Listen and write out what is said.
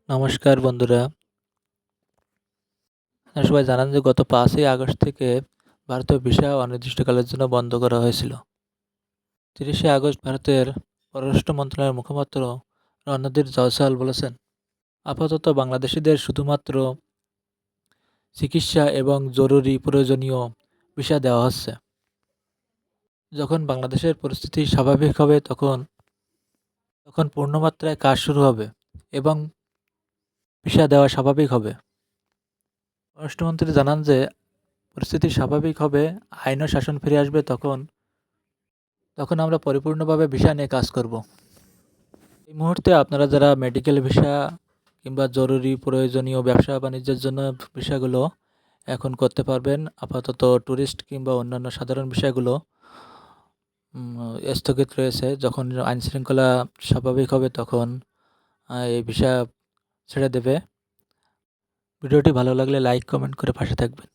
নমস্কার বন্ধুরা। আপনারা সবাই জানেন যে গত ৫ই আগস্ট থেকে ভারতীয় ভিসা অনির্দিষ্টকালের জন্য বন্ধ করা হয়েছিল। ৩০শে আগস্ট ভারতের পররাষ্ট্র মন্ত্রণালয়ের মুখপাত্র রণধীর জয়সওয়াল বলেছেন, আপাতত বাংলাদেশিদের শুধুমাত্র চিকিৎসা এবং জরুরি প্রয়োজনীয় ভিসা দেওয়া হচ্ছে। যখন বাংলাদেশের পরিস্থিতি স্বাভাবিক হবে তখন পূর্ণমাত্রায় কাজ শুরু হবে এবং ভিসা দেওয়া স্বাভাবিক হবে। পররাষ্ট্রমন্ত্রী জানান যে পরিস্থিতি স্বাভাবিক হবে, আইন ও শাসন ফিরে আসবে তখন আমরা পরিপূর্ণভাবে ভিসা নিয়ে কাজ করব। এই মুহূর্তে আপনারা যারা মেডিকেল ভিসা কিংবা জরুরি প্রয়োজনীয় ব্যবসা বাণিজ্যের জন্য ভিসাগুলো এখন করতে পারবেন। আপাতত ট্যুরিস্ট কিংবা অন্যান্য সাধারণ ভিসাগুলো স্থগিত রয়েছে। যখন আইনশৃঙ্খলা স্বাভাবিক হবে তখন এই ভিসা ছেড়ে দেবে। ভিডিওটি ভালো লাগলে লাইক কমেন্ট করে পাশে থাকবেন।